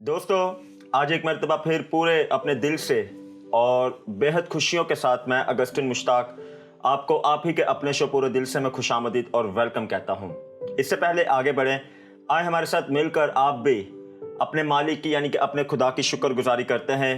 दोस्तों, आज एक मरतबा फिर पूरे अपने दिल से और बेहद खुशियों के साथ मैं अगस्टिन मुश्ताक आपको आप ही के अपने शो पूरे दिल से मैं खुशामदीद और वेलकम कहता हूं। इससे पहले आगे बढ़ें, आए हमारे साथ मिलकर आप भी अपने मालिक की यानी कि अपने खुदा की शुक्रगुजारी करते हैं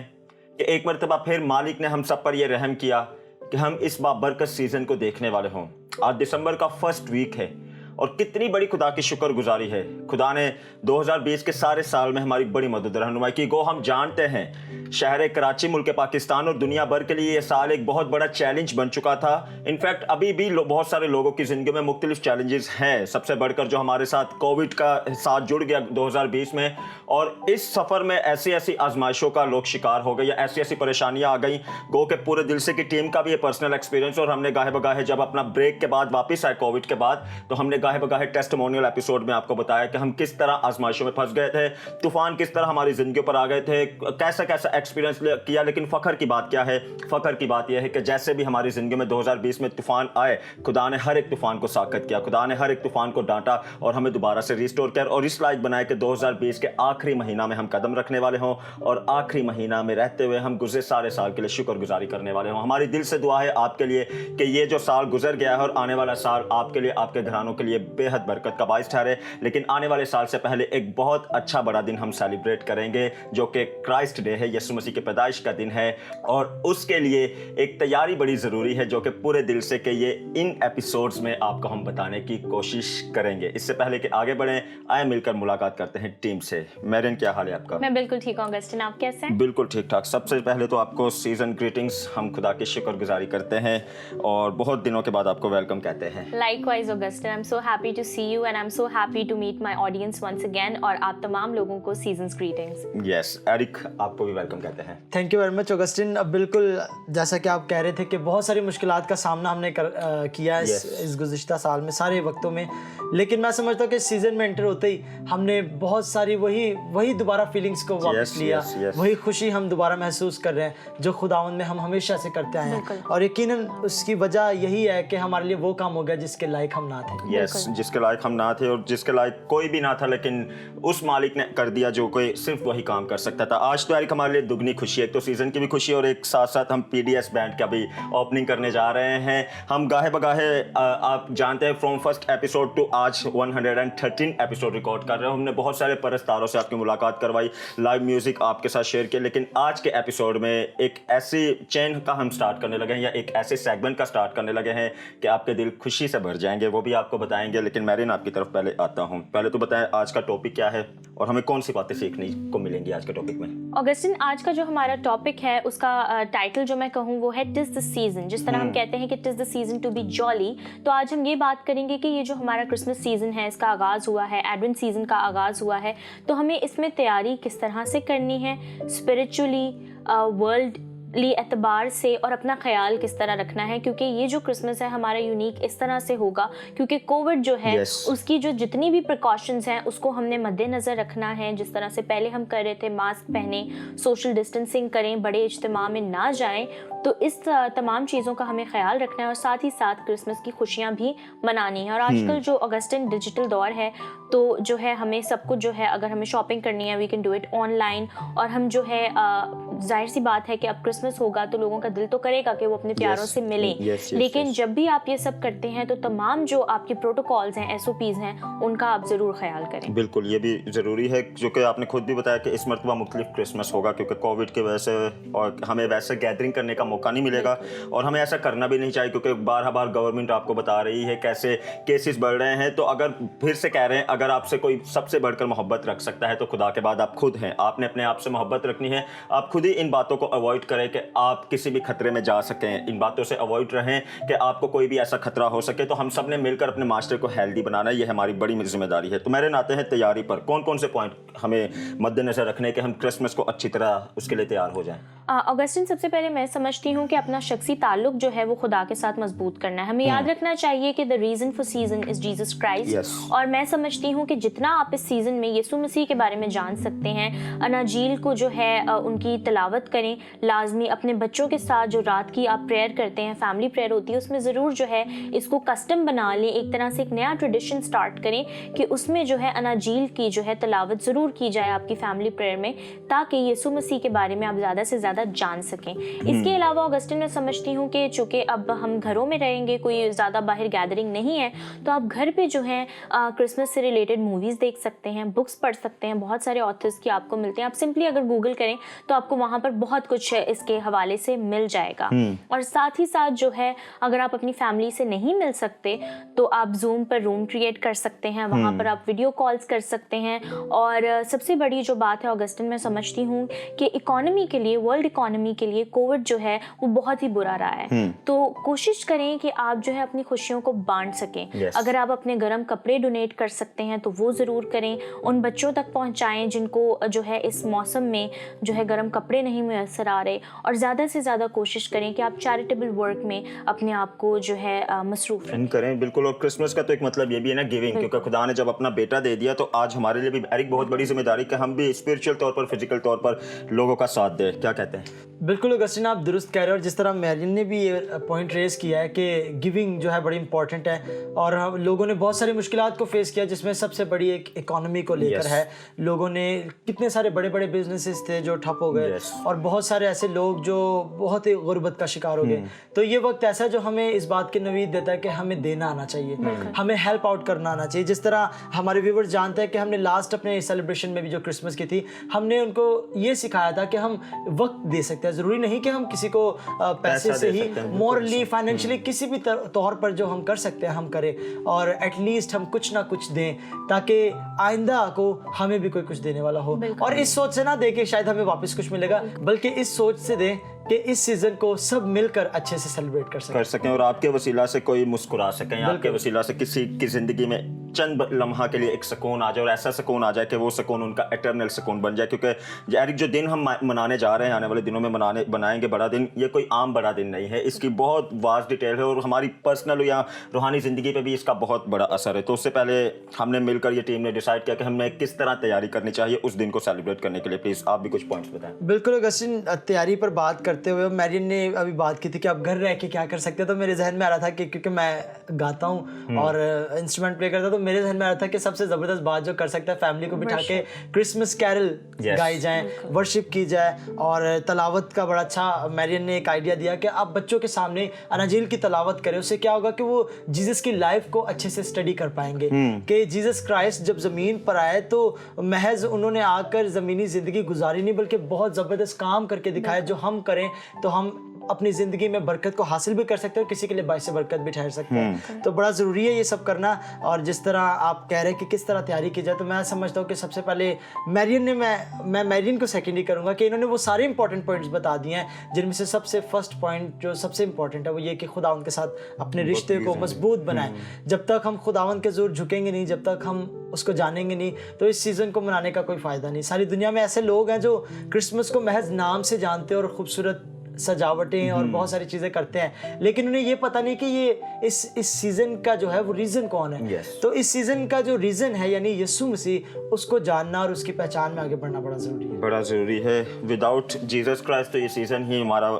कि एक मरतबा फिर मालिक ने हम सब पर यह रहम किया कि हम इस बाबरकत सीज़न को देखने वाले हों। आज दिसंबर का फर्स्ट वीक है और कितनी बड़ी खुदा की शुक्रगुजारी है। खुदा ने 2020 के सारे साल में हमारी बड़ी मदद रहनुमाई की। गो हम जानते हैं शहर कराची, मुल्क पाकिस्तान और दुनिया भर के लिए ये साल एक बहुत बड़ा चैलेंज बन चुका था। इनफैक्ट अभी भी बहुत सारे लोगों की ज़िंदगी में मुख्तलिफ चैलेंजेस हैं। सबसे बढ़कर जो हमारे साथ कोविड का साथ जुड़ गया 2020 में, और इस सफ़र में ऐसी ऐसी आजमाइशों का लोग शिकार हो गए या ऐसी ऐसी परेशानियां आ गई। गो के पूरे दिल से की टीम का भी ये पर्सनल एक्सपीरियंस, और हमने गाहे बगाहे जब अपना ब्रेक के बाद वापस आए कोविड के बाद, तो हमने गाहे बगाहे टेस्टिमोनियल एपिसोड में आपको बताया कि हम किस तरह आजमाइशों में फंस गए थे, तूफान किस तरह हमारी ज़िंदगी पर आ गए थे, कैसा कैसा एक्सपीरियंस किया। लेकिन फ़ख्र की बात क्या है? फ़ख्र की बात यह है कि जैसे भी हमारी ज़िंदगी में 2020 में तूफान आए, खुदा ने हर एक तूफान को साकत किया, खुदा ने हर एक तूफान को डांटा और हमें दोबारा से रिस्टोर किया और इस लायक बनाया कि 2020 के आखिरी महीना में हम कदम रखने वाले हों और आखिरी महीना में रहते हुए हम गुज़रे सारे साल के लिए शुक्रगुजारी करने वाले हों। हमारी दिल से दुआ है आपके लिए कि ये जो साल गुजर गया है और आने वाला साल आपके लिए, आपके घरानों के लिए बेहद बरकत का बाइस ठहरे। लेकिन आने वाले साल से पहले एक बहुत अच्छा बड़ा दिन हम सेलिब्रेट करेंगे जो कि क्राइस्ट डे है, यीशु मसीह की पैदाइश का दिन है, और उसके लिए एक तैयारी बड़ी ज़रूरी है जो कि पूरे दिल से कि ये इन एपिसोड्स में आपको हम बताने की कोशिश करेंगे। इससे पहले कि आगे बढ़ें, आए मिलकर मुलाकात करते हैं टीम से। मेरिन, क्या हाल है आपका? मैं बिल्कुल ठीक हूँ अगस्टिन, आप कैसे हैं? बिल्कुल ठीक ठाक। सबसे पहले तो आपको सीजन ग्रीटिंग्स, हम खुदा की शुक्रगुजारी करते हैं और बहुत दिनों के बाद आपको वेलकम कहते हैं। Likewise Augustine, I am so happy to see you and I am so happy to meet my audience once again, और आप तमाम लोगों को सीजन्स ग्रीटिंग्स। यस, एरिक आपको भी वेलकम कहते हैं। Thank you very much Augustine. अब बिल्कुल जैसा कि आप कह रहे थे कि बहुत सारी मुश्किलात का सामना हमने किया इस गुज़िश्ता साल में, सारे वक्तों में, लेकिन मैं समझता हूँ कि सीज़न में एंटर होते ही हमने बहुत सारी वही दोबारा फीलिंग्स को वापस लिया। वही खुशी हम दोबारा महसूस कर रहे हैं जो खुदावंद में हम हमेशा से करते आए हैं, और यकीनन उसकी वजह यही है कि हमारे लिए वो काम हो गया जिसके लायक हम ना थे। यस, जिसके लायक हम ना थे और जिसके लायक कोई भी ना था, लेकिन उस मालिक ने कर दिया जो कोई सिर्फ वही काम कर सकता था। आज तो एरिक हमारे लिए दुगनी खुशी है, एक तो सीज़न की भी खुशी और एक साथ साथ हम PDS बैंड का भी ओपनिंग करने जा रहे हैं। हम गाहे बगाहे आप जानते हैं फ्रॉम फर्स्ट एपिसोड टू आज 113 एपिसोड रिकॉर्ड कर रहे हैं। हमने बहुत सारे परस्तारों से आपकी मुलाकात करवाई, लाइव म्यूजिक आपके साथ शेयर किया, लेकिन आज के एपिसोड में एक ऐसी चेन का हम स्टार्ट करने लगे हैं या एक ऐसे सेगमेंट का स्टार्ट करने लगे हैं कि आपके दिल खुशी से भर जाएंगे, वो भी आपको बताएंगे। लेकिन मैरिन, आपकी तरफ पहले आता हूँ। पहले तो बताएं आज का टॉपिक क्या है और हमें कौन सी बातें सीखने को मिलेंगी आज के टॉपिक में। अगस्टिन, आज का जो हमारा टॉपिक है उसका टाइटल जो मैं कहूँ वो है टिस द सीजन। जिस तरह हम कहते हैं कि TISS the season to be jolly, तो आज हम ये बात करेंगे कि ये जो हमारा क्रिसमस सीजन है, इसका आगाज़ हुआ है, एडवेंट सीजन का आगाज़ हुआ है, तो हमें इसमें तैयारी किस तरह से करनी है, स्पिरिचुअली, वर्ल्डली एतबार से, और अपना ख्याल किस तरह रखना है, क्योंकि ये जो क्रिसमस है हमारा यूनिक इस तरह से होगा क्योंकि कोविड जो है उसकी जो जितनी भी प्रिकॉशंस हैं उसको हमने मद्देनज़र रखना है। जिस तरह से पहले हम कर रहे थे, मास्क पहने, सोशल डिस्टेंसिंग करें, बड़े इज्तिमा में ना जाएं, तो इस तमाम चीज़ों का हमें ख्याल रखना है और साथ ही साथ क्रिसमस की खुशियाँ भी मनानी है। और आजकल जो अगस्टिन डिजिटल दौर है, तो जो है हमें सब कुछ जो है, अगर हमें शॉपिंग करनी है we can do it online, और हम जो है जाहिर सी बात है कि अब क्रिसमस होगा तो लोगों का दिल तो करेगा कि वो अपने प्यारों से मिलें। लेकिन जब भी आप ये सब करते हैं तो तमाम जो आपके प्रोटोकॉल्स हैं, SOPs हैं, उनका आप ज़रूर ख्याल करें। बिल्कुल, ये भी ज़रूरी है, जो कि आपने खुद भी बताया कि इस मरतबा मुख्तलिफ क्रिसमस होगा क्योंकि कोविड की वजह से, और हमें वैसे गैदरिंग करने का मौका नहीं मिलेगा और हमें ऐसा करना भी नहीं चाहिए क्योंकि बार गवर्नमेंट आपको बता रही है कैसे केसेस बढ़ रहे हैं। तो अगर फिर से कह रहे हैं, अगर आपसे कोई सबसे बढ़कर मोहब्बत रख सकता है तो खुदा के बाद आप खुद हैं। आपने अपने आप से मोहब्बत रखनी है। आप खुद ही इन बातों को अवॉइड करें कि आप किसी भी खतरे में जा सकें। इन बातों से अवॉइड रहें कि आपको कोई भी ऐसा खतरा हो सके। तो हम सब ने मिलकर अपने मास्टर को हेल्दी बनाना है, ये हमारी बड़ी जिम्मेदारी है। तो मेरे नाते हैं तैयारी पर कौन कौन से पॉइंट हमें मद्देनजर रखने कि हम क्रिसमस को अच्छी तरह उसके लिए तैयार हो जाएं। अगस्टिन, सबसे पहले मैं समझती हूँ कि अपना शख्सी ताल्लुक जो है वो खुदा के साथ मजबूत करना है। हमें याद रखना चाहिए कि the reason for season is Jesus Christ. और मैं समझती हूँ कि जितना आप इस सीज़न में यीशु मसीह के बारे में जान सकते हैं, अनाजील को जो है उनकी तलाश तलावत करें लाजमी। अपने बच्चों के साथ जो रात की आप प्रेयर करते हैं, फैमिली प्रेयर होती है, उसमें ज़रूर जो है इसको कस्टम बना लें, एक तरह से एक नया ट्रेडिशन स्टार्ट करें कि उसमें जो है अनाजील की जो है तलावत ज़रूर की जाए आपकी फैमिली प्रेयर में, ताकि यीशु मसीह के बारे में आप ज़्यादा से ज़्यादा जान सकें। इसके अलावा ऑगस्टिन, मैं समझती हूँ कि चूँकि अब हम घरों में रहेंगे, कोई ज़्यादा बाहर गैदरिंग नहीं है, तो आप घर पे जो है क्रिसमस से रिलेटेड मूवीज़ देख सकते हैं, बुक्स पढ़ सकते हैं, बहुत सारे ऑथर्स की आपको मिलते हैं। आप सिंपली अगर गूगल करें तो आपको वहाँ पर बहुत कुछ इसके हवाले से मिल जाएगा। और साथ ही साथ जो है अगर आप अपनी फैमिली से नहीं मिल सकते तो आप जूम पर रूम क्रिएट कर सकते हैं, वहाँ पर आप वीडियो कॉल्स कर सकते हैं। और सबसे बड़ी जो बात है ऑगस्टिन, मैं समझती हूँ कि इकोनॉमी के लिए, वर्ल्ड इकोनॉमी के लिए कोविड जो है वो बहुत ही बुरा रहा है, तो कोशिश करें कि आप जो है अपनी खुशियों को बांट सकें। अगर आप अपने गर्म कपड़े डोनेट कर सकते हैं तो वो ज़रूर करें, उन बच्चों तक पहुँचाएँ जिनको जो है इस मौसम में जो है गर्म कपड़े नहीं मैसर आ रहे, और ज़्यादा से ज़्यादा कोशिश करें कि आप चैरिटेबल वर्क में अपने आप को जो है मसरूफ करें। बिल्कुल। और क्रिसमस का तो एक मतलब ये भी है ना, गिविंग, क्योंकि खुदा ने जब अपना बेटा दे दिया तो आज हमारे लिए भी एक बहुत बड़ी जिम्मेदारी कि हम भी स्पिरिचुअल तौर पर, फिजिकल तौर पर लोगों का साथ दें। क्या कहते हैं? बिल्कुल ऑगस्टिन, आप दुरुस्त कह रहे हो। और जिस तरह मैरियन ने भी ये पॉइंट रेज किया है कि गिविंग जो है बड़ी इंपॉर्टेंट है, और हम लोगों ने बहुत सारी मुश्किलात को फेस किया, जिसमें सबसे बड़ी एक इकोनॉमी को लेकर है। लोगों ने कितने सारे बड़े बड़े बिजनेसेस थे जो ठप हो गए, और बहुत सारे ऐसे लोग जो बहुत ही गुर्बत का शिकार हो गए। तो ये वक्त ऐसा है जो हमें इस बात की नवीद देता है कि हमें देना आना चाहिए, हमें हेल्प आउट करना आना चाहिए। जिस तरह हमारे व्यूवर्स जानते हैं कि हमने लास्ट अपने सेलिब्रेशन में भी जो क्रिसमस की थी, हमने उनको ये सिखाया था कि हम वक्त दे सकते हैं। ज़रूरी नहीं कि हम किसी को पैसे से ही, मॉरली, फाइनेंशियली, किसी भी तौर पर जो हम कर सकते हैं हम करें, और एटलीस्ट हम कुछ ना कुछ दें ताकि आइंदा को हमें भी कोई कुछ देने वाला हो। और इस सोच से ना दे के शायद हमें वापस कुछ मिलेगा, बल्कि इस सोच से दें कि इस सीजन को सब मिलकर अच्छे से सेलिब्रेट कर सकें और आपके वसीला से कोई मुस्कुरा सकें, आपके वसीला से किसी की जिंदगी में चंद लम्हा के लिए एक सुकून आ जाए, और ऐसा सुकून आ जाए कि वो सुकून उनका एटर्नल सुकून बन जाए। क्योंकि यार जो दिन हम मनाने जा रहे हैं, आने वाले दिनों में बनाएंगे बड़ा दिन, ये कोई आम बड़ा दिन नहीं है, इसकी बहुत वास्ट डिटेल है, और हमारी पर्सनल या रूहानी ज़िंदगी पे भी इसका बहुत बड़ा असर है। तो उससे पहले हमने मिलकर, ये टीम ने डिसाइड किया कि हमें किस तरह तैयारी करनी चाहिए उस दिन को सेलिब्रेट करने के लिए। प्लीज़ आप भी कुछ पॉइंट्स बताएं। बिल्कुल ऑगस्टिन, तैयारी पर बात करते हुए मैरियन ने अभी बात की थी कि आप घर रह के क्या कर सकते हैं, तो मेरे जहन में आ रहा था कि क्योंकि मैं गाता हूँ और इंस्ट्रूमेंट प्ले करता हूँ, तो मेरे जहन में आ रहा था कि सबसे ज़बरदस्त बात जो कर सकता है, फैमिली को बिठा के क्रिसमस कैरल गाई जाए, वर्शिप की जाए, और तलावत का बड़ा अच्छा मैरियन ने एक आइडिया दिया कि आप बच्चों के सामने अनाजील की तलावत करें। उससे क्या होगा कि वो जीसस की लाइफ को अच्छे से स्टडी कर पाएंगे कि जीसस क्राइस्ट जब ज़मीन पर आए तो महज उन्होंने आकर ज़मीनी ज़िंदगी गुजारी नहीं, बल्कि बहुत ज़बरदस्त काम करके दिखाया। जो हम करें तो हम अपनी ज़िंदगी में बरकत को हासिल भी कर सकते हैं और किसी के लिए बाइस बरकत भी ठहर सकते हैं। तो बड़ा ज़रूरी है ये सब करना। और जिस तरह आप कह रहे हैं कि किस तरह तैयारी की जाए, तो मैं समझता हूँ कि सबसे पहले मैरियन ने, मैं मैरियन को सेकंड ही करूँगा कि इन्होंने वो सारे इंपॉर्टेंट पॉइंट्स बता दिए हैं, जिनमें से सबसे फर्स्ट पॉइंट जो सबसे इंपॉर्टेंट है वो ये कि खुदावंद के साथ अपने रिश्ते को मजबूत बनाएं। जब तक हम खुदावंद के ज़ोर झुकेंगे नहीं, जब तक हम उसको जानेंगे नहीं, तो इस सीज़न को मनाने का कोई फ़ायदा नहीं। सारी दुनिया में ऐसे लोग हैं जो क्रिसमस को महज नाम से जानते हैं और खूबसूरत सजावटें और बहुत सारी चीज़ें करते हैं, लेकिन उन्हें ये पता नहीं कि ये इस सीज़न का जो है वो रीज़न कौन है। तो इस सीज़न का जो रीज़न है यानी यीशु मसीह, उसको जानना और उसकी पहचान में आगे बढ़ना बड़ा ज़रूरी है। विदाउट जीसस क्राइस्ट तो ये सीज़न ही हमारा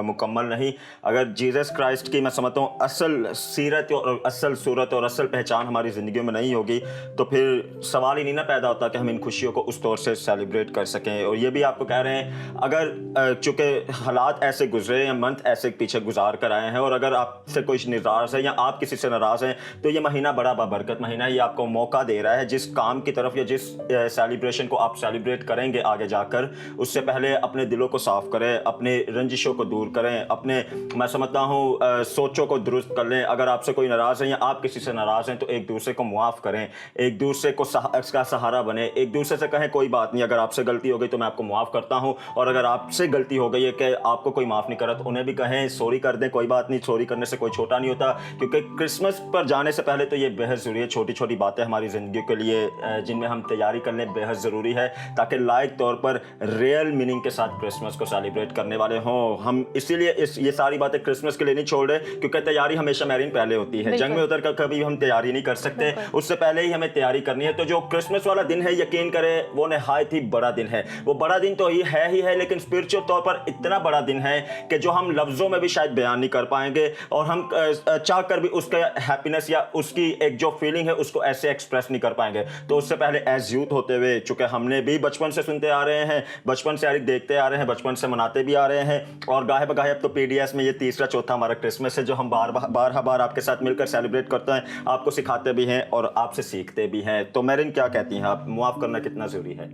मुकम्मल नहीं। अगर जीसस क्राइस्ट की, मैं समझता हूँ, असल सीरत और असल सूरत और असल पहचान हमारी ज़िंदगी में नहीं होगी, तो फिर सवाल ही नहीं ना पैदा होता कि हम इन खुशियों को उस तौर से सेलिब्रेट कर सकें। और ये भी आपको कह रहे हैं, अगर चूँकि हालात ऐसे गुजरे या मंथ ऐसे पीछे गुजार कर आए हैं, और अगर आपसे कोई नाराज़ है या आप किसी से नाराज़ हैं, तो ये महीना बड़ा बाबरकत महीना है। ये आपको मौका दे रहा है, जिस काम की तरफ या जिस सेलिब्रेशन को आप सेलिब्रेट करेंगे आगे जाकर, उससे पहले अपने दिलों को साफ़ करें, अपने रंजिशों को दूर करें, अपने, मैं समझता हूँ, सोचों को दुरुस्त कर लें। अगर आपसे कोई नाराज़ है या आप किसी से नाराज़ हैं, तो एक दूसरे को मुआफ़ करें, एक दूसरे को का सहारा बने, एक दूसरे से कहें कोई बात नहीं, अगर आपसे गलती हो गई तो मैं आपको मुआफ़ करता हूँ, और अगर आपसे गलती हो गई है कि आपको कोई माफ़ नहीं करा तो उन्हें भी कहें सॉरी कर दें, कोई बात नहीं, सॉरी करने से कोई छोटा नहीं होता, क्योंकि क्रिसमस पर जाने से पहले तो ये बेहद ज़रूरी है। छोटी छोटी बातें हमारी ज़िंदगी के लिए जिनमें हम तैयारी कर लें बेहद ज़रूरी है, ताकि लायक तौर पर रियल मीनिंग के साथ क्रिसमस को सेलिब्रेट करने वाले हों हम। इसीलिए ये सारी बातें क्रिसमस के लिए नहीं छोड़ रहे, क्योंकि तैयारी हमेशा मैरीन पहले होती है। जंग में उतर कर कभी हम तैयारी नहीं कर सकते, उससे पहले ही हमें तैयारी करनी है। तो जो क्रिसमस वाला दिन है, यकीन करें वो नहायत ही बड़ा दिन है। वो बड़ा दिन तो ही है, लेकिन स्पिरिचुअल तौर पर इतना बड़ा दिन है कि जो हम लफ्ज़ों में भी शायद बयान नहीं कर पाएंगे, और हम चाह कर भी उसका हैप्पीनेस या उसकी एक जो फीलिंग है उसको ऐसे एक्सप्रेस नहीं कर पाएंगे। तो उससे पहले एज यूथ होते हुए, चूँकि हमने भी बचपन से सुनते आ रहे हैं, बचपन से देखते आ रहे हैं, बचपन से मनाते भी आ रहे हैं, और गाहे बगाहे अब तो PDS में ये तीसरा चौथा हमारा क्रिसमस है जो हम बार आपके साथ मिलकर सेलिब्रेट करते हैं, आपको सिखाते भी हैं और आपसे सीखते भी हैं। तो मैरिन क्या कहती हैं आप, माफ़ करना कितना ज़रूरी है?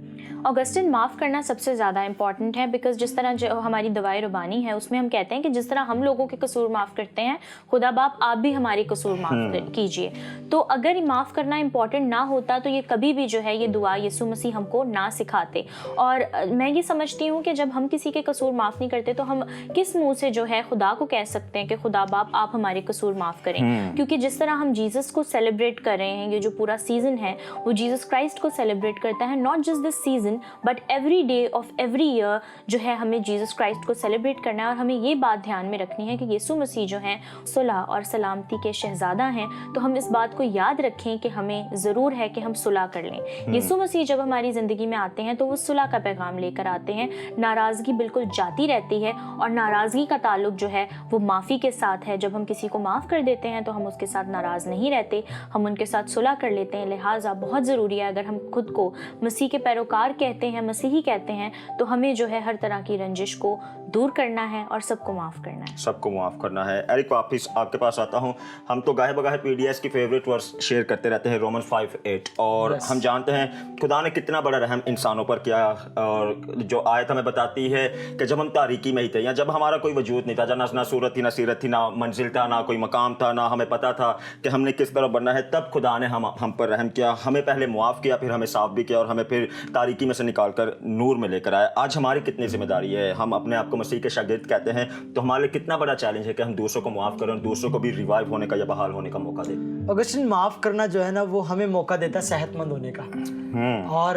ऑगस्टिन, माफ़ करना सबसे ज़्यादा इंपॉर्टेंट है, बिकॉज जिस तरह जो हमारी दवाई रुबानी है उसमें हम कहते हैं कि जिस तरह हम लोगों के कसूर माफ़ करते हैं, खुदा बाप आप भी हमारे कसूर माफ़ कीजिए। तो अगर माफ़ करना इंपॉर्टेंट ना होता तो ये कभी भी जो है ये दुआ यीशु मसीह हमको ना सिखाते। और मैं ये समझती हूँ कि जब हम किसी के कसूर माफ़ नहीं करते तो हम किस मुँह से जो है खुदा को कह सकते हैं कि खुदा बाप आप हमारे कसूर माफ़ करें। क्योंकि जिस तरह हम जीसस को सेलिब्रेट कर रहे हैं, ये जो पूरा सीज़न है वो जीसस क्राइस्ट को सेलिब्रेट करता है। Not just this season but every day of every year जो है हमें जीसस क्राइस्ट को सेलिब्रेट करना है। और हमें ये बात ध्यान में रखनी है कि यीशु मसीह जो हैं सुलह और सलामती के शहज़ादा हैं। तो हम इस बात को याद रखें कि हमें ज़रूर है कि हम सुलह कर लें। यीशु मसीह जब हमारी ज़िंदगी में आते हैं तो वो सुलह का पैगाम लेकर आते हैं। नाराज़गी बिल्कुल जाती रहती है, और नाराज़गी का ताल्लुक जो है वो माफ़ी के साथ है। जब हम किसी को माफ़ कर देते हैं तो हम उसके साथ नाराज़ नहीं रहते, हम उनके साथ सुलह कर लेते हैं। लिहाजा बहुत ज़रूरी है, अगर हम खुद को मसीह के पैरोकार कहते हैं, मसीही कहते हैं, तो हमें जो है हर तरह की रंजिश को दूर करना है और सबको माफ़ करना है। सबको माफ़ करना है। एरिक, वापिस आपके पास आता हूँ। हम तो गाहे बगाहे PDS की फेवरेट वर्स शेयर करते रहते हैं, रोमन्स 5:8, और हम जानते हैं खुदा ने कितना बड़ा रहम इंसानों पर किया। और जो आयत हमें बताती है कि जब हम तारीकी में ही थे, या जब हमारा कोई वजूद नहीं था, ना सूरत थी, ना सीरत थी, ना मंजिल था, ना कोई मकाम था, ना हमें पता था कि हमने किस तरह बनना है, तब खुदा ने हम पर रहम किया, हमें पहले मुआफ़ किया, फिर हमें साफ भी किया, और हमें फिर तारीकी में से निकाल कर नूर में लेकर आया। आज हमारी कितनी जिम्मेदारी है, हम अपने आप को मसीह के शागिर्द कहते हैं, तो हमारे लिए कितना बड़ा चैलेंज है कि हम दूसरों को माफ़ करें और दूसरों को भी रिवाइव होने का या बहाल होने का मौका दें। ऑगस्टिन, माफ़ करना जो है ना वो हमें मौका देता है सेहतमंद होने का। और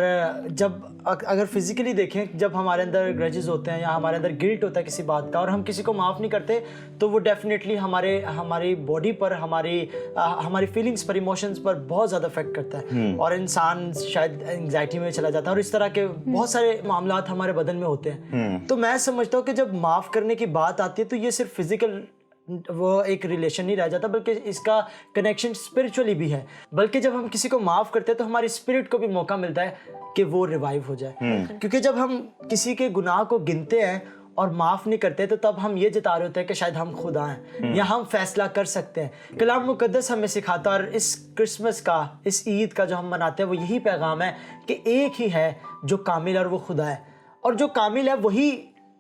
जब अगर फिजिकली देखें, जब हमारे अंदर ग्रजेस होते हैं या हमारे अंदर गिल्ट होता है किसी बात का और हम किसी को माफ़ नहीं करते, तो वो डेफिनेटली हमारी बॉडी पर, हमारी फीलिंग्स पर, इमोशंस पर बहुत ज़्यादा अफेक्ट करता है, और इंसान शायद एंग्जाइटी में चला जाता है, और इस तरह के बहुत सारे मामलात हमारे बदन में होते हैं। तो मैं समझता हूँ कि जब माफ़ करने की बात आती है तो ये सिर्फ फिजिकल वो एक रिलेशन नहीं रह जाता, बल्कि इसका कनेक्शन स्पिरिचुअली भी है। बल्कि जब हम किसी को माफ़ करते हैं तो हमारी स्पिरिट को भी मौका मिलता है कि वो रिवाइव हो जाए। क्योंकि जब हम किसी के गुनाह को गिनते हैं और माफ़ नहीं करते, तो तब हम ये जता रहे होते हैं कि शायद हम खुदा हैं या हम फैसला कर सकते हैं। कलाम मुकद्दस हमें सिखाता है, और इस क्रिसमस का, इस ईद का जो हम मनाते हैं, वो यही पैगाम है कि एक ही है जो कामिल, और वो खुदा है। और जो कामिल है वही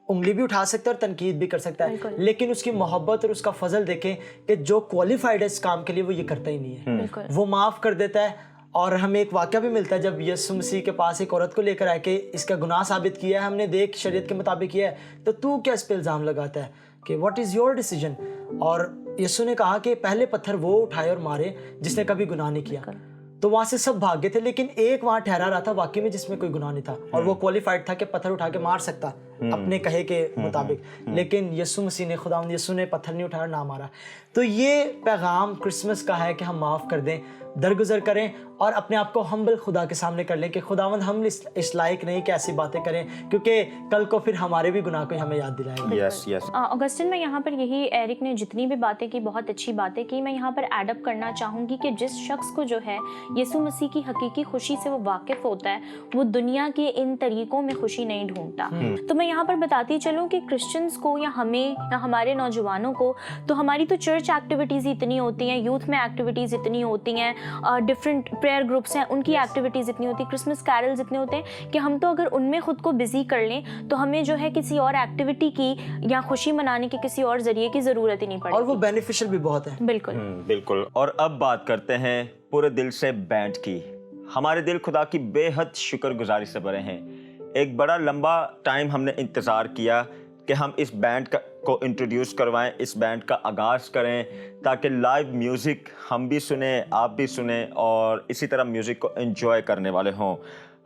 उंगली भी उठा सकता है और तनकीद भी कर सकता है, लेकिन उसकी मोहब्बत और उसका फजल देखें कि जो क्वालिफाइड है इस काम के लिए वो ये करता ही नहीं है, वो माफ़ कर देता है। और हमें एक वाक़या भी मिलता है जब यीशु मसीह के पास एक औरत को लेकर आए कि इसका गुनाह साबित किया है हमने, देख शरीयत के मुताबिक किया है, तो तू क्या इस पर इल्ज़ाम लगाता है कि व्हाट इज़ योर डिसीजन। और यीशु ने कहा कि पहले पत्थर वो उठाए और मारे जिसने कभी गुनाह नहीं किया। तो वहाँ से सब भाग गए थे, लेकिन एक वहाँ ठहरा रहा था वाकई में जिसमें कोई गुनाह नहीं था, और वो क्वालिफाइड था कि पत्थर उठा के मार सकता अपने कहे के मुताबिक। लेकिन यीशु मसीह ने, खुदावंद यीशु ने पत्थर नहीं उठाया, ना मारा। तो ये पैगाम क्रिसमस का है कि हम माफ़ कर दें, दरगुजर करें, और अपने आप को हम्बल खुदा के सामने कर लें कि खुदावंद हम इस लायक नहीं कि ऐसी बातें करें, क्योंकि कल को फिर हमारे भी गुनाह को हमें याद दिलाएगा। Yes yes. ऑगस्टिन, मैं यहाँ पर यही, एरिक ने जितनी भी बातें की, बहुत अच्छी बातें की, मैं यहाँ पर एडअप करना चाहूँगी कि जिस शख्स को जो है यीशु मसीह की हकीकी खुशी से वो वाकिफ़ होता है, वो दुनिया के इन तरीक़ों में खुशी नहीं ढूंढता। तो मैं यहाँ पर बताती चलूँ कि क्रिश्चियंस को या हमें या हमारे नौजवानों को, तो हमारी तो चर्च एक्टिविटीज़ इतनी होती हैं, यूथ में एक्टिविटीज़ इतनी होती हैं, डिफरेंट प्रेयर ग्रुप्स हैं, उनकी एक्टिविटीज़ इतनी होती है, क्रिसमस कैरल्स इतने होते हैं कि हम तो अगर उनमें खुद को बिजी कर लें तो हमें जो है किसी और एक्टिविटी की या खुशी मनाने के किसी और जरिए की ज़रूरत ही नहीं पड़ेगी, और वो बेनिफिशियल भी बहुत है। बिल्कुल बिल्कुल। और अब बात करते हैं पूरे दिल से बैंड की। हमारे दिल खुदा की बेहद शुक्रगुजारी से भरे हैं। एक बड़ा लंबा टाइम हमने इंतज़ार किया कि हम इस बैंड को इंट्रोड्यूस करवाएं, इस बैंड का आगाज़ करें, ताकि लाइव म्यूज़िक हम भी सुने, आप भी सुने और इसी तरह म्यूज़िक को एंजॉय करने वाले हों।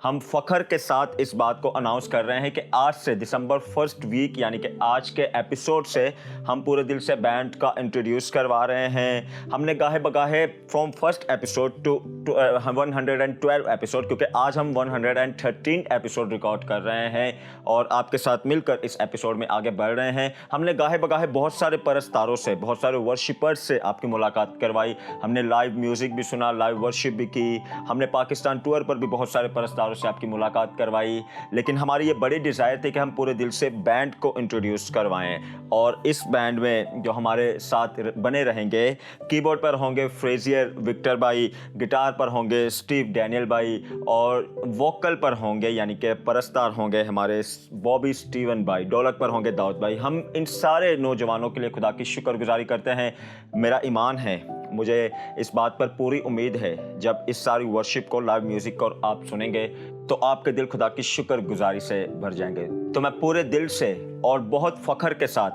हम फ़ख्र के साथ इस बात को अनाउंस कर रहे हैं कि आज से दिसंबर फर्स्ट वीक यानी कि आज के एपिसोड से हम पूरे दिल से बैंड का इंट्रोड्यूस करवा रहे हैं। हमने गाहे बगाहे from first episode to 112 episode, क्योंकि आज हम 113 एपिसोड रिकॉर्ड कर रहे हैं और आपके साथ मिलकर इस एपिसोड में आगे बढ़ रहे हैं। हमने गाहे बगाहे बहुत सारे परस्तारों से, बहुत सारे वर्शिपर्स से आपकी मुलाकात करवाई। हमने लाइव म्यूज़िक भी सुना, लाइव वर्शिप भी की। हमने पाकिस्तान टूर पर भी बहुत सारे परस्तारों से आपकी मुलाकात करवाई। लेकिन हमारी ये बड़ी डिज़ायर थी कि हम पूरे दिल से बैंड को इंट्रोड्यूस करवाएं। और इस बैंड में जो हमारे साथ बने रहेंगे, कीबोर्ड पर होंगे फ्रेजियर विक्टर भाई, गिटार पर होंगे स्टीव डैनियल भाई और वोकल पर होंगे यानी कि परस्तार होंगे हमारे बॉबी स्टीवन भाई, ढोलक पर होंगे दाऊद भाई। हम इन सारे नौजवानों के लिए खुदा की शुक्रगुजारी करते हैं। मेरा ईमान है, मुझे इस बात पर पूरी उम्मीद है, जब इस सारी वर्शिप को, लाइव म्यूज़िक को आप सुनेंगे तो आपके दिल खुदा की शुक्रगुजारी से भर जाएंगे। तो मैं पूरे दिल से और बहुत फ़ख्र के साथ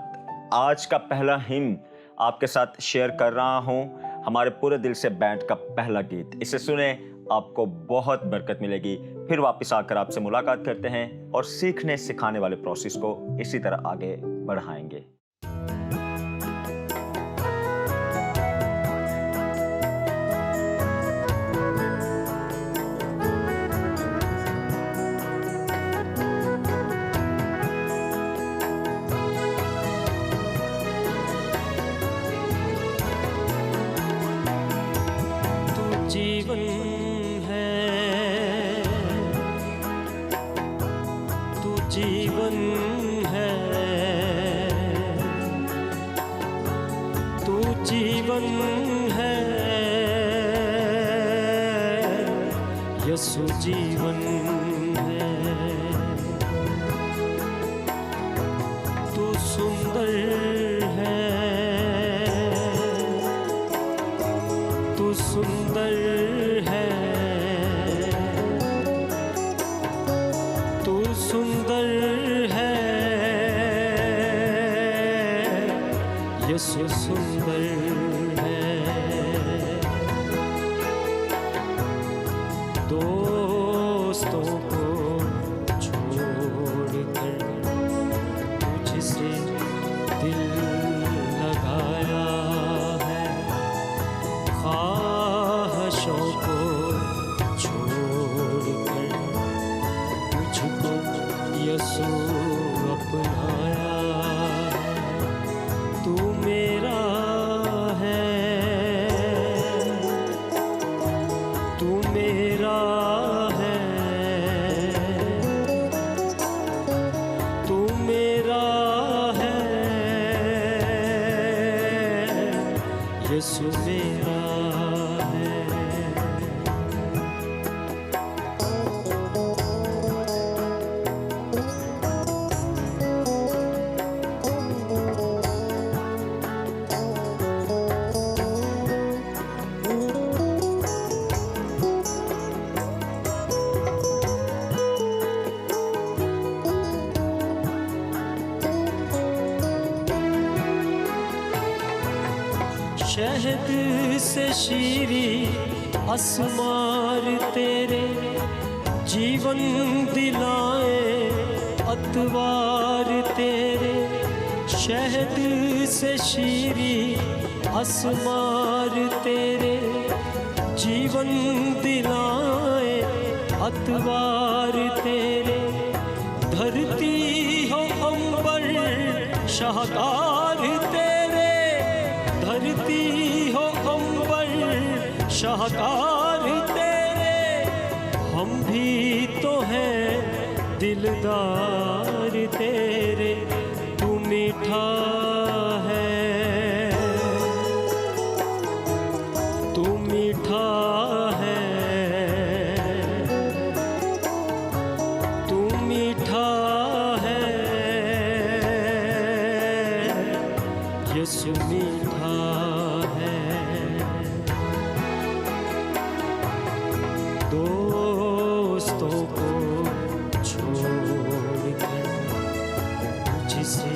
आज का पहला हिम आपके साथ शेयर कर रहा हूँ। हमारे पूरे दिल से बैंड का पहला गीत, इसे सुने, आपको बहुत बरकत मिलेगी। फिर वापस आकर आपसे मुलाकात करते हैं और सीखने सिखाने वाले प्रोसेस को इसी तरह आगे बढ़ाएंगे। जीवन है, तू जीवन है, तू जीवन है, यसु जीवन है। तू सुंदर है, तू सुंदर है, तू सुंदर है, यसु सुंदर है। दोस्तों को छोड़कर तुझसे दिल लगाया है, ख्वाहिशों को छोड़कर तुझको यसु अपनाया। तू मेरा है, तू मेरा है, तू मेरा है, यसु मेरा है। शहद से शीरी असमार तेरे, जीवन दिलाए अतवार तेरे। शहद से शीरी असमार तेरे, जीवन दिलाए अतवार तेरे। धरती हो अंबर शाहकार तेरे, धरती हो अंबर शाहकार तेरे। हम भी तो हैं दिलदार तेरे। तू मीठा है, तू मीठा है, तू मीठा है, यसु मीठा है। दोस्तों को छोड़कर तुझसे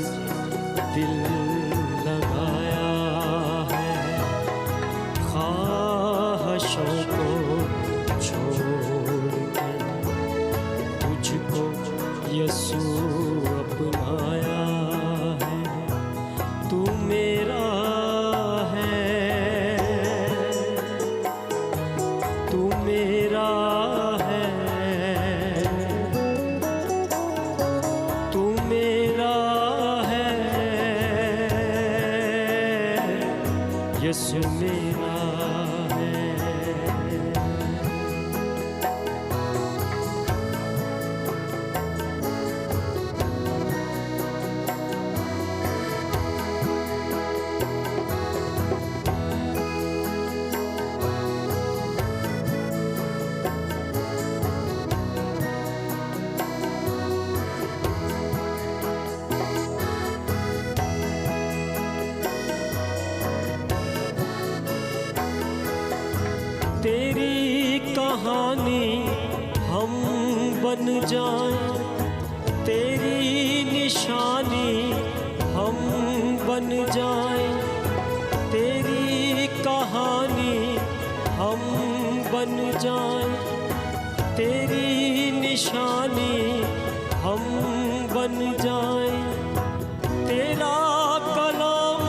छोड़कर तुझको यीशु अपनाया है, तू मेरा है, तू मेरा है, तू मेरा है, यीशु मेरा है। तेरी कहानी हम बन जाएं, तेरी निशानी हम बन जाएं, तेरी कहानी हम बन जाएं, तेरी निशानी हम बन जाएं, तेरा कलाम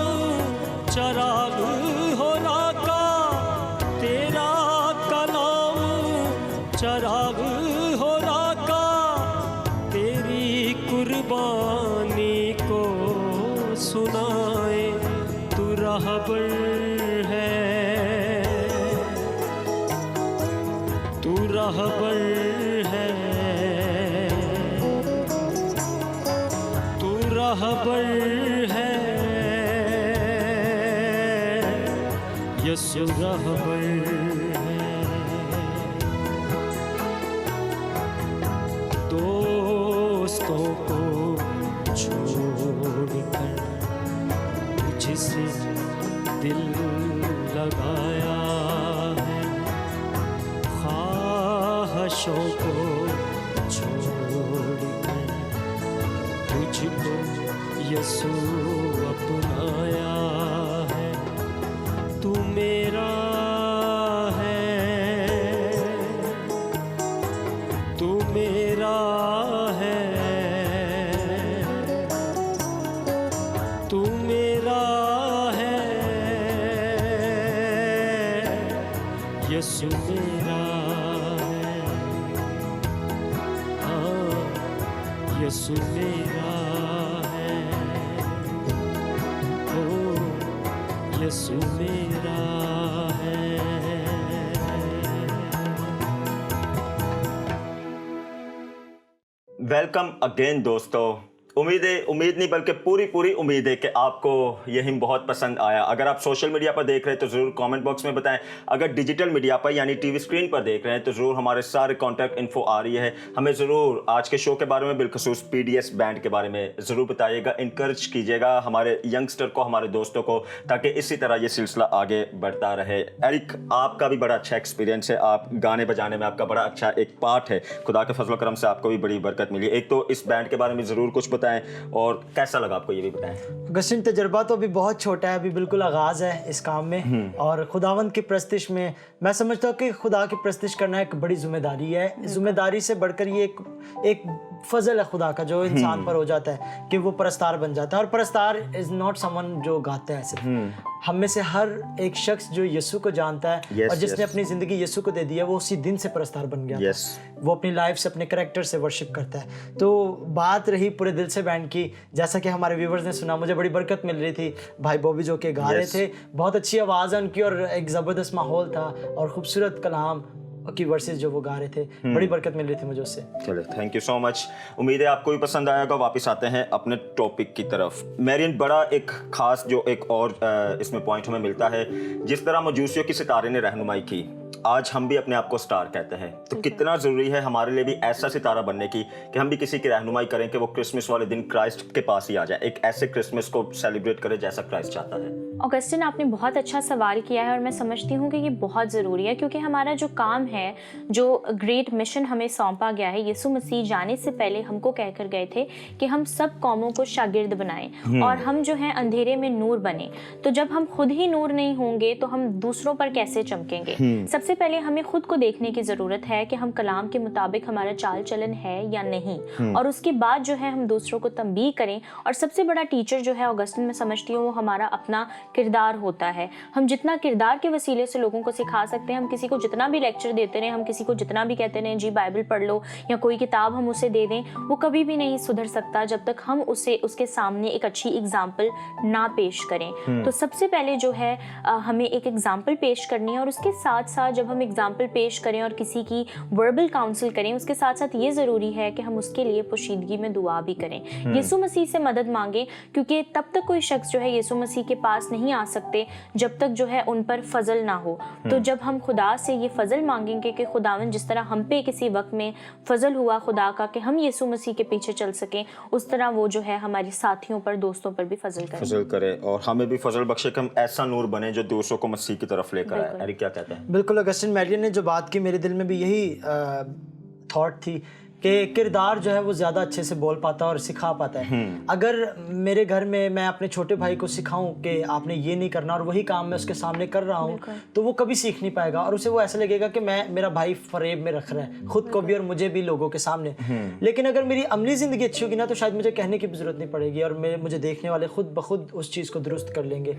चराग हो राका, तेरा कलाम चराग हो राका, तेरी कुर्बानी को सुनाए, तू रहबर है, तू रहबर है, तू रहबर है, यीशु रहबर है। दोस्तों को छोड़कर तुझसे दिल लगाया है, ख्वाहिशों को छोड़कर तुझको यीशु अपनाया है, तू मेरा है, तू मेरा है, तू मेरा है, यीशु मेरा है, हाँ यीशु मेरा है, ओ यीशु मेरा है। वेलकम अगेन दोस्तों। उम्मीद नहीं बल्कि पूरी उम्मीद है कि आपको ये हिम बहुत पसंद आया। अगर आप सोशल मीडिया पर देख रहे हैं तो ज़रूर कमेंट बॉक्स में बताएं। अगर डिजिटल मीडिया पर यानी टीवी स्क्रीन पर देख रहे हैं तो ज़रूर हमारे सारे कॉन्टैक्ट इन्फो आ रही है। हमें ज़रूर आज के शो के बारे में, बिलखसूस PDS बैंड के बारे में ज़रूर बताइएगा, इनकरेज कीजिएगा हमारे यंगस्टर को, हमारे दोस्तों को, ताकि इसी तरह ये सिलसिला आगे बढ़ता रहे। एरिक, आपका भी बड़ा अच्छा एक्सपीरियंस है, आप गाने बजाने में आपका बड़ा अच्छा एक पार्ट है। खुदा के फजल करम से आपको भी बड़ी बरकत मिली। एक तो इस बैंड के बारे में ज़रूर कुछ बताएं और कैसा लगा आपको, ये भी बताएं। अगस्टिन, तजर्बा तो अभी बहुत छोटा है, अभी बिल्कुल आगाज़ है इस काम में, और खुदावंद की प्रस्तिश में मैं समझता हूँ कि खुदा की प्रस्तिश करना एक बड़ी जिम्मेदारी है। जिम्मेदारी से बढ़कर ये एक फजल है खुदा का जो इंसान पर हो जाता है कि वो परस्तार बन जाता है। और परस्तार इज़ नॉट समवन जो गाता है सिर्फ, हम में से हर एक शख्स जो यीशु को जानता है और जिसने अपनी ज़िंदगी यीशु को दे दी है, वो उसी दिन से परस्तार बन गया था। वो अपनी लाइफ से, अपने करैक्टर से वर्शिप करता है। तो बात रही पूरे दिल से बैंड की, जैसा कि हमारे व्यूवर्स ने सुना, मुझे बड़ी बरकत मिल रही थी। भाई बॉबी जो के गा रहे थे, बहुत अच्छी आवाज़ है उनकी और एक ज़बरदस्त माहौल था और खूबसूरत कलाम की वर्सेस जो वो गा रहे थे, बड़ी बरकत मिल रही थी मुझे उससे। चलो, थैंक यू सो मच। उम्मीद है आपको भी पसंद आएगा। वापस आते हैं अपने टॉपिक की तरफ। मैरियन, बड़ा एक खास जो एक और इसमें पॉइंट हमें मिलता है, जिस तरह मजूसियों की सितारे ने रहनुमाई की, आज हम भी अपने आप को स्टार कहते हैं। तो कितना ज़रूरी है हमारे लिए भी ऐसा सितारा बनने की कि हम भी किसी की रहनुमाई करें कि वो क्रिसमस वाले दिन क्राइस्ट के पास ही आ जाए, एक ऐसे क्रिसमस को सेलिब्रेट करें जैसा क्राइस्ट चाहता है। ऑगस्टिन, आपने बहुत अच्छा सवाल किया है और मैं समझती हूँ कि ये बहुत ज़रूरी है, क्योंकि हमारा जो काम है, जो ग्रेट मिशन हमें सौंपा गया है, यीशु मसीह जाने से पहले हमको कहकर गए थे कि हम सब कौमों को शागिर्द बनाएं और हम जो है अंधेरे में नूर बने। तो जब हम खुद ही नूर नहीं होंगे तो हम दूसरों पर कैसे चमकेंगे? सबसे पहले हमें खुद को देखने की ज़रूरत है कि हम कलाम के मुताबिक हमारा चाल चलन है या नहीं, और उसके बाद जो है हम दूसरों को तंबीह करें। और सबसे बड़ा टीचर जो है ऑगस्टिन, मैं समझती हूँ, वो हमारा अपना किरदार होता है। हम जितना किरदार के वसीले से लोगों को सिखा सकते हैं, हम किसी को जितना भी लेक्चर देते रहें, हम किसी को जितना भी कहते रहें जी बाइबल पढ़ लो या कोई किताब हम उसे दे दें, वो कभी भी नहीं सुधर सकता जब तक हम उसे उसके सामने एक अच्छी एग्जाम्पल ना पेश करें। तो सबसे पहले जो है हमें एक एग्जाम्पल पेश करनी है, और उसके साथ साथ जब हम एग्जाम्पल पेश करें और किसी की वर्बल काउंसिल करें, उसके साथ साथ ये ज़रूरी है कि हम उसके लिए पोशीदगी में दुआ भी करें, यीशु मसीह से मदद मांगें, क्योंकि तब तक कोई शख्स जो है यीशु मसीह के पास नहीं आ सकते जब तक जो है उन पर फजल ना हो। तो जब हम खुदा से ये फजल मांगेंगे कि खुदावन जिस तरह हम पे किसी वक्त में फजल हुआ खुदा का कि हम यीशु मसीह के पीछे चल सकें, उस तरह वो जो है हमारे साथियों पर, दोस्तों पर भी फजल करे और हमें भी फजल बख्शे कि हम ऐसा नूर बने जो दूसरों को मसीह की तरफ लेकर आए। एरिक क्या कहते हैं? बिल्कुल, अगस्टिन मैरियन ने जो बात की, मेरे दिल में भी यही थॉट थी कि किरदार जो है वो ज़्यादा अच्छे से बोल पाता है और सिखा पाता है। अगर मेरे घर में मैं अपने छोटे भाई को सिखाऊं कि आपने ये नहीं करना और वही काम मैं उसके सामने कर रहा हूँ, तो वो कभी सीख नहीं पाएगा और उसे वो ऐसा लगेगा कि मेरा भाई फरेब में रख रहा है खुद को भी और मुझे भी लोगों के सामने। लेकिन अगर मेरी अमली ज़िंदगी अच्छी होगी ना, तो शायद मुझे कहने की भी ज़रूरत नहीं पड़ेगी और मुझे देखने वाले खुद ब खुद उस चीज़ को दुरुस्त कर लेंगे।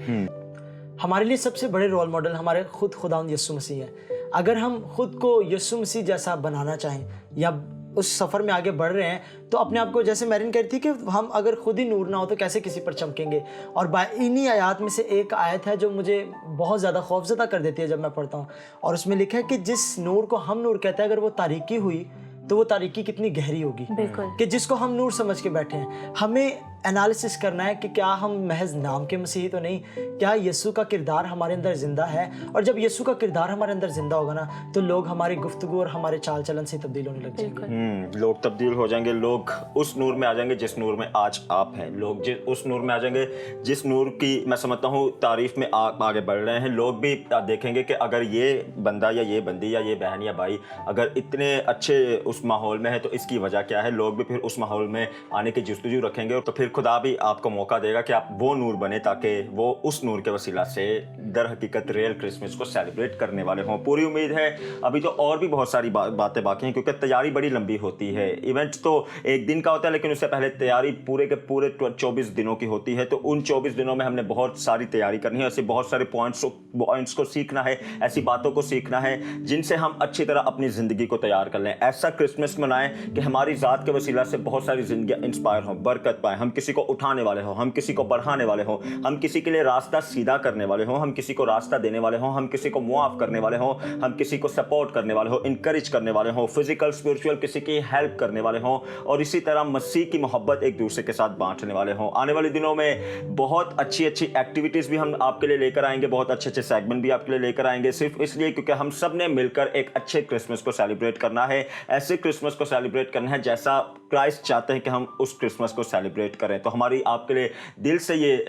हमारे लिए सबसे बड़े रोल मॉडल हमारे खुद खुदावंद यीशु मसीह है। अगर हम खुद को यीशु मसीह जैसा बनाना चाहें या उस सफ़र में आगे बढ़ रहे हैं, तो अपने आप को, जैसे मैरिन कह रही थी कि हम अगर खुद ही नूर ना हो तो कैसे किसी पर चमकेंगे। और इन्हीं आयत में से एक आयत है जो मुझे बहुत ज़्यादा खौफज़दा कर देती है जब मैं पढ़ता हूँ, और उसमें लिखा है कि जिस नूर को हम नूर कहते हैं, अगर वो तारीकी हुई तो वो तारीकी कितनी गहरी होगी। कि जिसको हम नूर समझ के बैठे हैं, हमें एनालिसिस करना है कि क्या हम महज नाम के मसीही तो नहीं, क्या यीशु का किरदार हमारे अंदर ज़िंदा है। और जब यीशु का किरदार हमारे अंदर ज़िंदा होगा ना, तो लोग हमारी गुफ्तगू और हमारे चाल चलन से तब्दील होने लग जाएंगे। लोग तब्दील हो जाएंगे, लोग उस नूर में आ जाएंगे जिस नूर में आज आप हैं। लोग उस नूर में आ जाएंगे जिस नूर की मैं समझता हूँ तारीफ में आगे बढ़ रहे हैं। लोग भी देखेंगे कि अगर ये बंदा या ये बंदी या ये बहन या भाई अगर इतने अच्छे उस माहौल में है तो इसकी वजह क्या है। लोग भी फिर उस माहौल में आने की जुस्तजू रखेंगे, तो फिर खुदा भी आपको मौका देगा कि आप वो नूर बने ताकि वो उस नूर के वसीला से दर हकीकत रियल क्रिसमस को सेलिब्रेट करने वाले हों। पूरी उम्मीद है। अभी तो और भी बहुत सारी बातें बाकी हैं, क्योंकि तैयारी बड़ी लंबी होती है। इवेंट तो एक दिन का होता है, लेकिन उससे पहले तैयारी पूरे के पूरे 24 दिनों की होती है। तो उन 24 दिनों में हमने बहुत सारी तैयारी करनी है, ऐसे बहुत सारे पॉइंट्स को सीखना है, ऐसी बातों को सीखना है जिनसे हम अच्छी तरह अपनी ज़िंदगी को तैयार कर लें। ऐसा क्रिसमस मनाएं कि हमारी ज़ात के वसीला से बहुत सारी ज़िंदगियाँ इंस्पायर हों, बरकत पाएं, हम किसी को उठाने वाले हों, हम किसी को बढ़ाने वाले हों, हम किसी के लिए रास्ता सीधा करने वाले हों, हम किसी को रास्ता देने वाले हों, हम किसी को मुआफ़ करने वाले हों, हम किसी को सपोर्ट करने वाले हों, इनकरेज करने वाले हों, फिजिकल स्पिरिचुअल किसी की हेल्प करने वाले हों, और इसी तरह मसीह की मोहब्बत एक दूसरे के साथ बांटने वाले हों। आने वाले दिनों में बहुत अच्छी एक्टिविटीज़ भी हम आपके लिए लेकर आएंगे, बहुत अच्छे सेगमेंट भी आपके लिए लेकर आएंगे, सिर्फ इसलिए क्योंकि हम सब ने मिलकर एक अच्छे क्रिसमस को सेलिब्रेट करना है। ऐसे क्रिसमस को सेलिब्रेट करना है जैसा क्राइस्ट चाहते हैं कि हम उस क्रिसमस को सेलिब्रेट करें। तो हमारी आपके लिए दिल से ये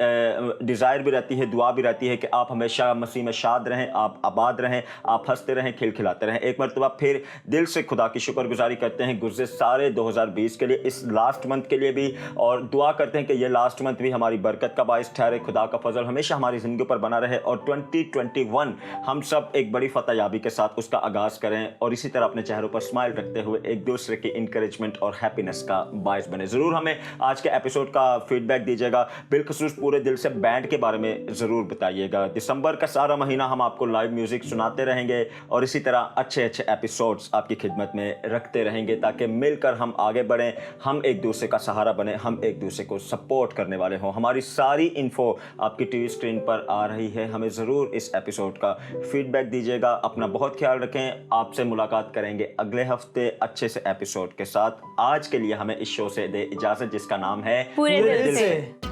डिज़ायर भी रहती है, दुआ भी रहती है कि आप हमेशा मसीह में शाद रहें, आप आबाद रहें, आप हंसते रहें, खिलखिलाते रहें। एक मरतबा फिर दिल से खुदा की शुक्रगुजारी करते हैं गुज़रे सारे 2020 के लिए, इस लास्ट मंथ के लिए भी, और दुआ करते हैं कि ये लास्ट मंथ भी हमारी बरकत का बाइस ठहरे, खुदा का फजल हमेशा हमारी ज़िंदगी पर बना रहे, और 2021 हम सब एक बड़ी फतह याबी के साथ उसका आगाज़ करें, और इसी तरह अपने चेहरों पर स्माइल रखते हुए एक दूसरे की इंकरेजमेंट और हैप्पीनेस का बाइस बने। ज़रूर हमें आज के एपिसोड का फीडबैक दीजिएगा, बिलखुसूस पूरे दिल से बैंड के बारे में ज़रूर बताइएगा। दिसंबर का सारा महीना हम आपको लाइव म्यूज़िक सुनाते रहेंगे और इसी तरह अच्छे एपिसोड्स आपकी खिदमत में रखते रहेंगे, ताकि मिलकर हम आगे बढ़ें, हम एक दूसरे का सहारा बने, हम एक दूसरे को सपोर्ट करने वाले हों। हमारी सारी इन्फो आपकी टीवी स्क्रीन पर आ रही है। हमें ज़रूर इस एपिसोड का फीडबैक दीजिएगा। अपना बहुत ख्याल रखें। आपसे मुलाकात करेंगे अगले हफ्ते अच्छे से एपिसोड के साथ। आज के लिए हमें इस शो से दे इजाज़त, जिसका नाम है पूरे दिल से।